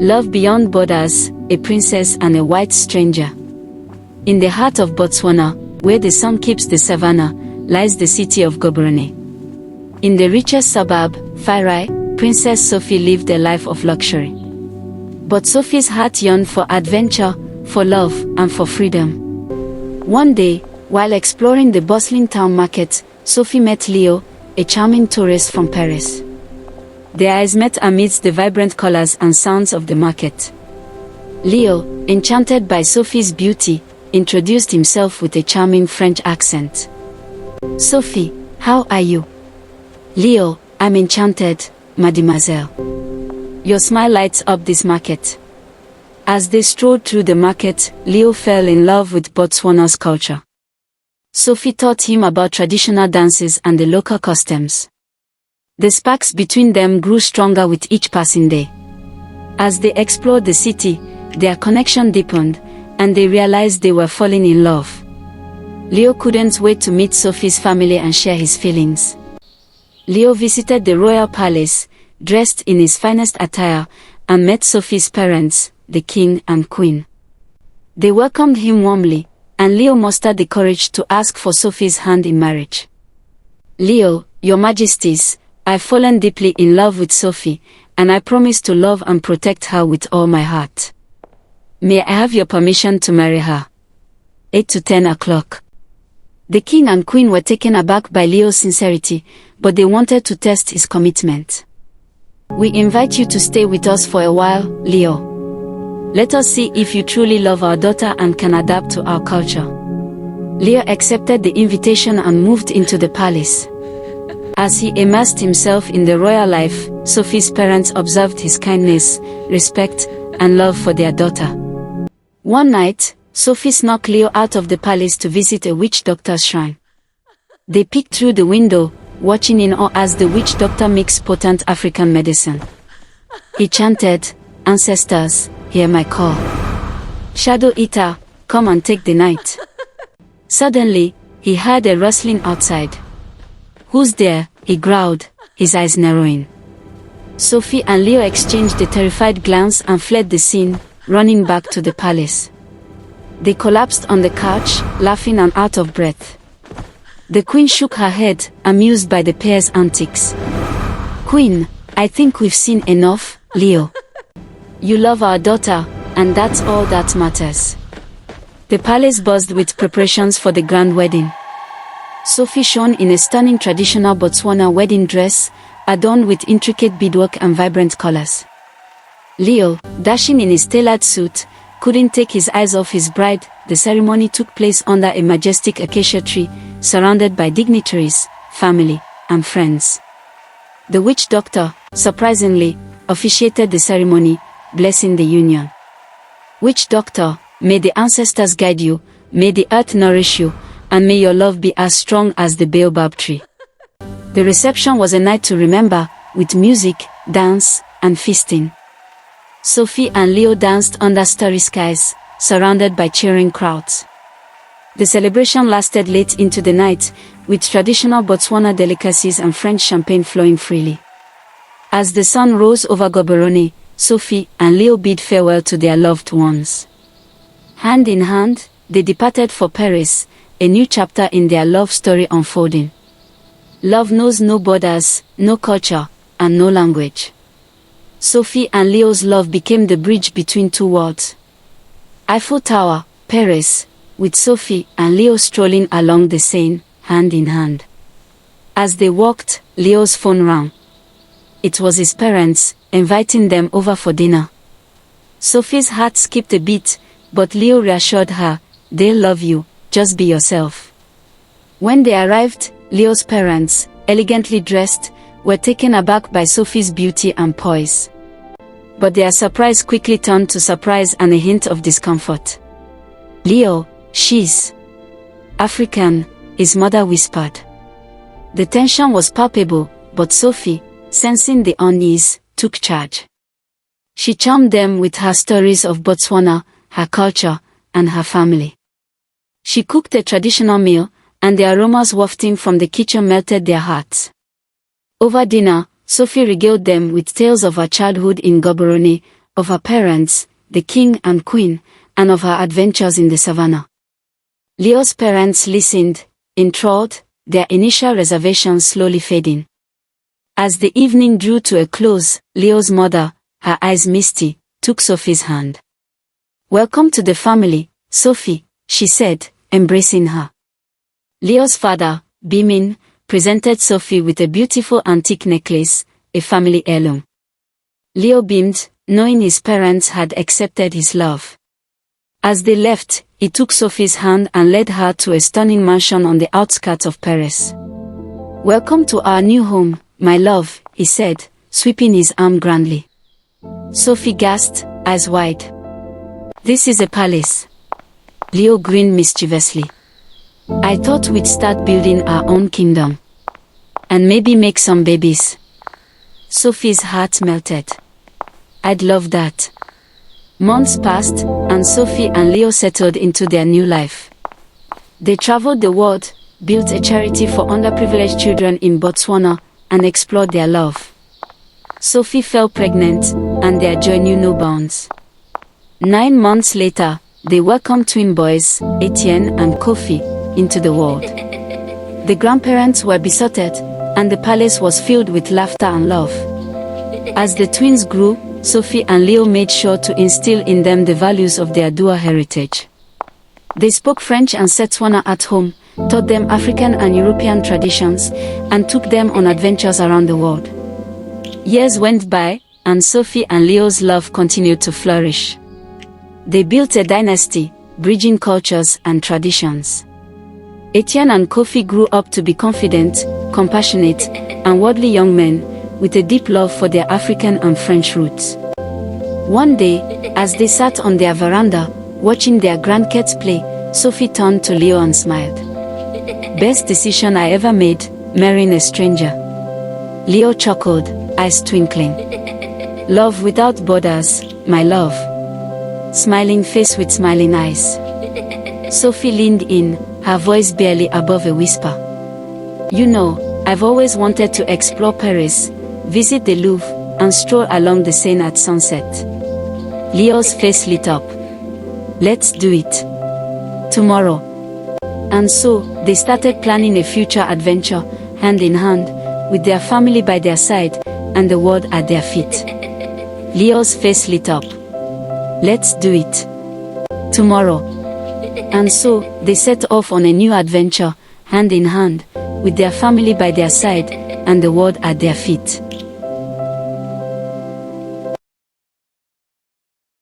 Love Beyond Borders, A Princess and a White Stranger. In the heart of Botswana, where the sun keeps the savannah, lies the city of Gaborone. In the richest suburb, Farai, Princess Sophie lived a life of luxury. But Sophie's heart yearned for adventure, for love, and for freedom. One day, while exploring the bustling town market, Sophie met Leo, a charming tourist from Paris. Their eyes met amidst the vibrant colors and sounds of the market. Leo, enchanted by Sophie's beauty, introduced himself with a charming French accent. "Sophie, how are you?" "Leo, I'm enchanted, mademoiselle. Your smile lights up this market." As they strolled through the market, Leo fell in love with Botswana's culture. Sophie taught him about traditional dances and the local customs. The sparks between them grew stronger with each passing day. As they explored the city, their connection deepened, and they realized they were falling in love. Leo couldn't wait to meet Sophie's family and share his feelings. Leo visited the royal palace, dressed in his finest attire, and met Sophie's parents, the king and queen. They welcomed him warmly, and Leo mustered the courage to ask for Sophie's hand in marriage. "Leo, your majesties, I've fallen deeply in love with Sophie, and I promise to love and protect her with all my heart. May I have your permission to marry her?" 8 to 10 o'clock. The king and queen were taken aback by Leo's sincerity, but they wanted to test his commitment. "We invite you to stay with us for a while, Leo. Let us see if you truly love our daughter and can adapt to our culture." Leo accepted the invitation and moved into the palace. As he immersed himself in the royal life, Sophie's parents observed his kindness, respect, and love for their daughter. One night, Sophie snuck Leo out of the palace to visit a witch doctor's shrine. They peeked through the window, watching in awe as the witch doctor mixed potent African medicine. He chanted, "Ancestors, hear my call. Shadow Eater, come and take the night." Suddenly, he heard a rustling outside. "Who's there?" he growled, his eyes narrowing. Sophie and Leo exchanged a terrified glance and fled the scene, running back to the palace. They collapsed on the couch, laughing and out of breath. The queen shook her head, amused by the pair's antics. "Queen, I think we've seen enough, Leo. You love our daughter, and that's all that matters." The palace buzzed with preparations for the grand wedding. Sophie shone in a stunning traditional Botswana wedding dress, adorned with intricate beadwork and vibrant colors. Leo, dashing in his tailored suit, couldn't take his eyes off his bride. The ceremony took place under a majestic acacia tree, surrounded by dignitaries, family, and friends. The witch doctor, surprisingly, officiated the ceremony, blessing the union. "Witch doctor, may the ancestors guide you, may the earth nourish you, and may your love be as strong as the baobab tree." The reception was a night to remember, with music, dance, and feasting. Sophie and Leo danced under starry skies, surrounded by cheering crowds. The celebration lasted late into the night, with traditional Botswana delicacies and French champagne flowing freely. As the sun rose over Gaborone, Sophie and Leo bid farewell to their loved ones. Hand in hand, they departed for Paris, a new chapter in their love story unfolding. Love knows no borders, no culture, and no language. Sophie and Leo's love became the bridge between two worlds. Eiffel Tower, Paris, with Sophie and Leo strolling along the Seine, hand in hand. As they walked, Leo's phone rang. It was his parents, inviting them over for dinner. Sophie's heart skipped a beat, but Leo reassured her, "They'll love you, just be yourself." When they arrived, Leo's parents, elegantly dressed, were taken aback by Sophie's beauty and poise. But their surprise quickly turned to surprise and a hint of discomfort. "Leo, she's African," his mother whispered. The tension was palpable, but Sophie, sensing the unease, took charge. She charmed them with her stories of Botswana, her culture, and her family. She cooked a traditional meal, and the aromas wafting from the kitchen melted their hearts. Over dinner, Sophie regaled them with tales of her childhood in Gaborone, of her parents, the king and queen, and of her adventures in the savannah. Leo's parents listened, enthralled, their initial reservations slowly fading. As the evening drew to a close, Leo's mother, her eyes misty, took Sophie's hand. "Welcome to the family, Sophie," she said, embracing her. Leo's father, beaming, presented Sophie with a beautiful antique necklace, a family heirloom. Leo beamed, knowing his parents had accepted his love. As they left, he took Sophie's hand and led her to a stunning mansion on the outskirts of Paris. "Welcome to our new home, my love," he said, sweeping his arm grandly. Sophie gasped, eyes wide. "This is a palace." Leo grinned mischievously. "I thought we'd start building our own kingdom. And maybe make some babies." Sophie's heart melted. "I'd love that." Months passed, and Sophie and Leo settled into their new life. They traveled the world, built a charity for underprivileged children in Botswana, and explored their love. Sophie fell pregnant, and their joy knew no bounds. 9 months later, they welcomed twin boys, Etienne and Kofi, into the world. The grandparents were besotted, and the palace was filled with laughter and love. As the twins grew, Sophie and Leo made sure to instill in them the values of their dual heritage. They spoke French and Setswana at home, taught them African and European traditions, and took them on adventures around the world. Years went by, and Sophie and Leo's love continued to flourish. They built a dynasty, bridging cultures and traditions. Etienne and Kofi grew up to be confident, compassionate, and worldly young men, with a deep love for their African and French roots. One day, as they sat on their veranda, watching their grandkids play, Sophie turned to Leo and smiled. "Best decision I ever made, marrying a stranger." Leo chuckled, eyes twinkling. "Love without borders, my love." Smiling face with smiling eyes. Sophie leaned in, her voice barely above a whisper. "You know, I've always wanted to explore Paris, visit the Louvre, and stroll along the Seine at sunset." Leo's face lit up. "Let's do it. Tomorrow." And so, they started planning a future adventure, hand in hand, with their family by their side, and the world at their feet. Leo's face lit up. "Let's do it. Tomorrow." And so, they set off on a new adventure, hand in hand, with their family by their side, and the world at their feet.